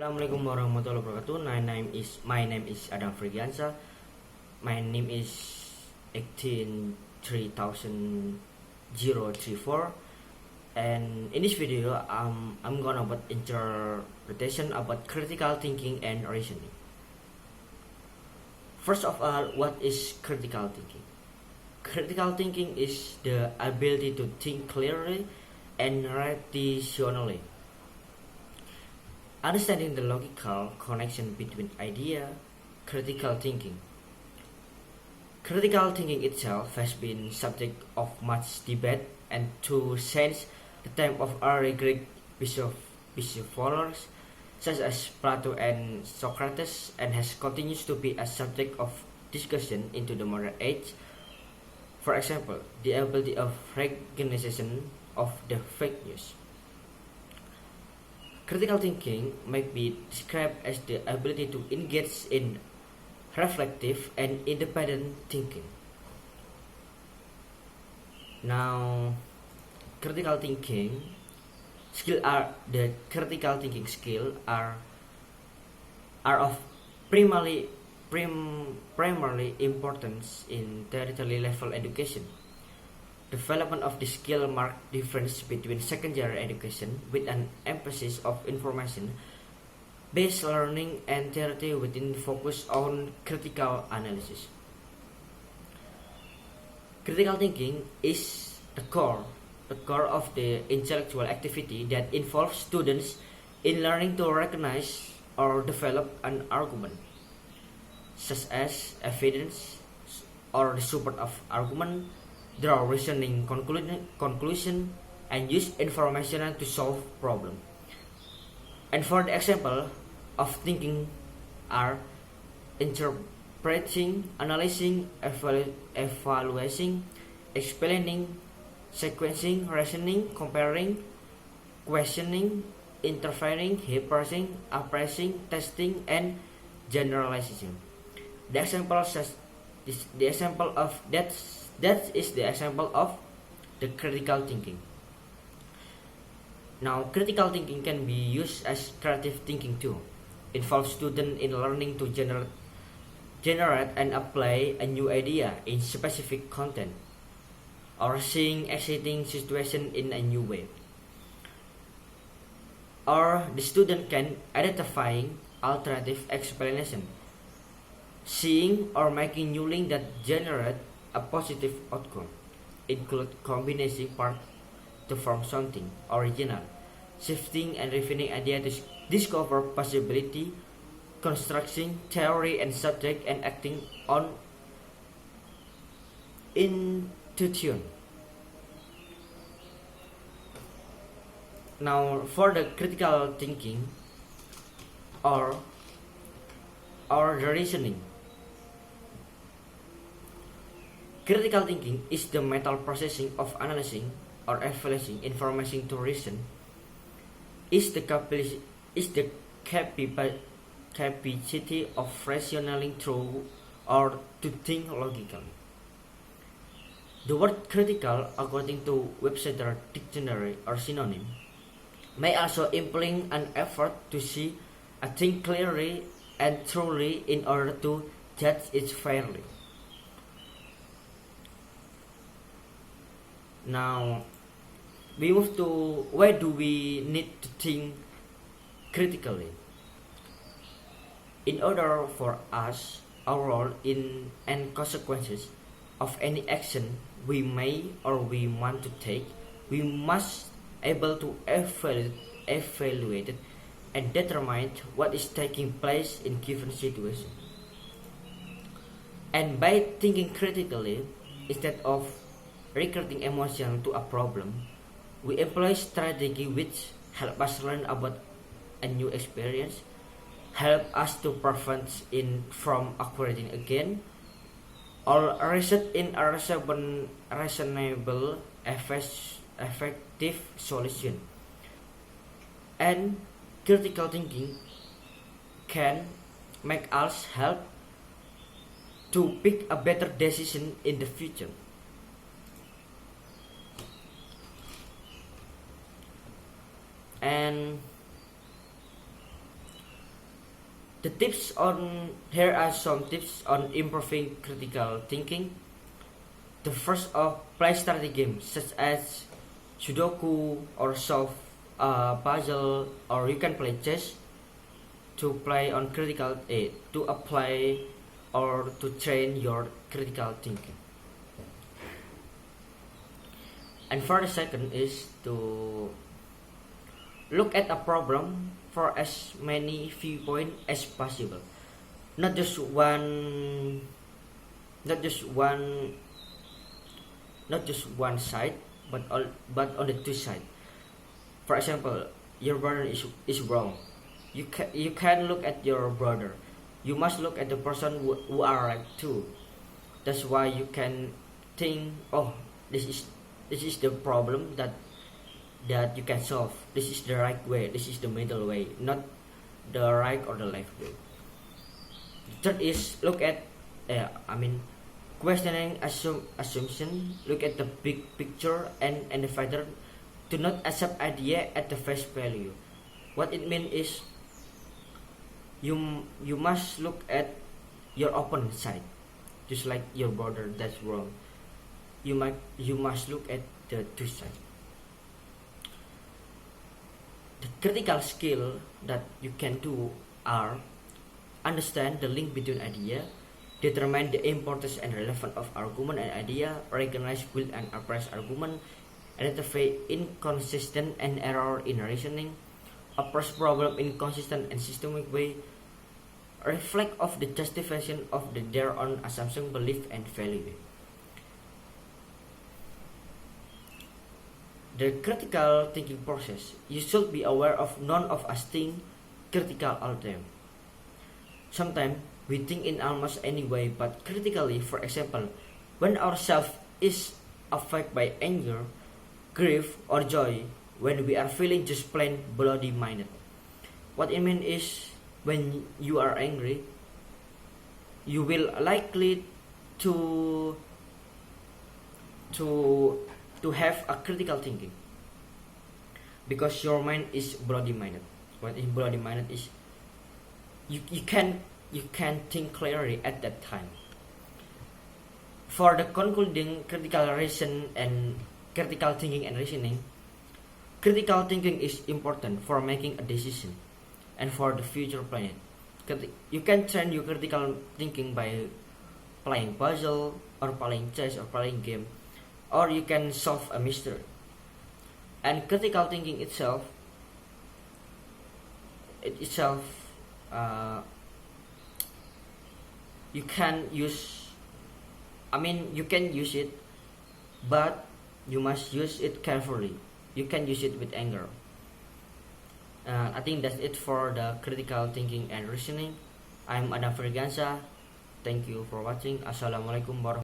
Assalamualaikum warahmatullahi wabarakatuh. My name is Adam Virgiansa. My name is 183034, and in this video I'm gonna about interpretation about critical thinking and reasoning. First of all, what is critical thinking? Critical thinking is the ability to think clearly and rationally. Understanding the logical connection between idea, critical thinking. Critical thinking itself has been subject of much debate and to since the time of early Greek philosophers such as Plato and Socrates, and has continues to be a subject of discussion into the modern age. For example, the ability of recognition of the fake news. Critical thinking may be described as the ability to engage in reflective and independent thinking. Now, critical thinking skill are of primarily importance in tertiary level education. Development of the skill mark difference between secondary education with an emphasis of information-based learning and theory within focus on critical analysis. Critical thinking is the core of the intellectual activity that involves students in learning to recognize or develop an argument, such as evidence or the support of argument, draw reasoning conclusion, and use information to solve problem. And for the example of thinking are interpreting, analyzing, evaluating, explaining, sequencing, reasoning, comparing, questioning, interfering, hypersing, appraising, testing, and generalizing. The example of that is the example of the critical thinking. Now, critical thinking can be used as creative thinking too. Involves students in learning to generate and apply a new idea in specific content, or seeing exciting situation in a new way. Or the student can identifying alternative explanation, seeing or making new link that generate a positive outcome, include combination part to form something original, shifting and refining idea to discover possibility, constructing theory and subject, and acting on intuition. Now, for the critical thinking or the reasoning. Critical thinking is the mental processing of analyzing or evaluating information to reason. Is the capacity of rationalizing through or to think logically. The word critical, according to Webster Dictionary or synonym, may also imply an effort to see a thing clearly and truly in order to judge it fairly. Now, we move to why do we need to think critically? In order for us, our role in and consequences of any action we may or we want to take, we must able to evaluate it and determine what is taking place in given situation. And by thinking critically, instead of recruiting emotion to a problem, we employ strategy which help us learn about a new experience, help us to prevent it from occurring again, or result in a reasonable, effective solution. And critical thinking can make us help to pick a better decision in the future. And The tips on here are some tips on improving critical thinking. The first of play strategy games such as Sudoku or solve a puzzle, or you can play chess to play on critical to apply or to train your critical thinking. And for the second is to look at a problem for as many viewpoints as possible, not just one not just one not just one side, but on the two sides. For example, your brother is wrong. You can look at your brother. You must look at the person who are right too. That's why you can think, oh, this is the problem that you can solve. This is the right way. This is the middle way, not the right or the left way. The third is look at, questioning assumption. Look at the big picture and the factor. Do not accept idea at the face value. What it means is you must look at your opponent side, just like your brother that's wrong. You must look at the two sides. The critical skill that you can do are understand the link between idea, determine the importance and relevance of argument and idea, recognize good and oppressed argument, identify inconsistent and error in reasoning, approach problem in consistent and systemic way, reflect of the justification of their own assumption, belief and value. The critical thinking process. You should be aware of none of us think critical all the time. Sometimes we think in almost any way, but critically. For example, when our self is affected by anger, grief or joy, when we are feeling just plain bloody minded. What it means is when you are angry, you will likely to have a critical thinking because your mind is bloody minded. What is bloody minded is you can think clearly at that time. For the concluding critical reason and critical thinking and reasoning, critical thinking is important for making a decision and for the future planet. You can train your critical thinking by playing puzzle or playing chess or playing game, or you can solve a mystery. And critical thinking itself you can use it, but you must use it carefully. You can use it with anger. I think that's it for the critical thinking and reasoning. I'm Virgiansa. Thank you for watching. Assalamualaikum warahmatullahi wabarakatuh.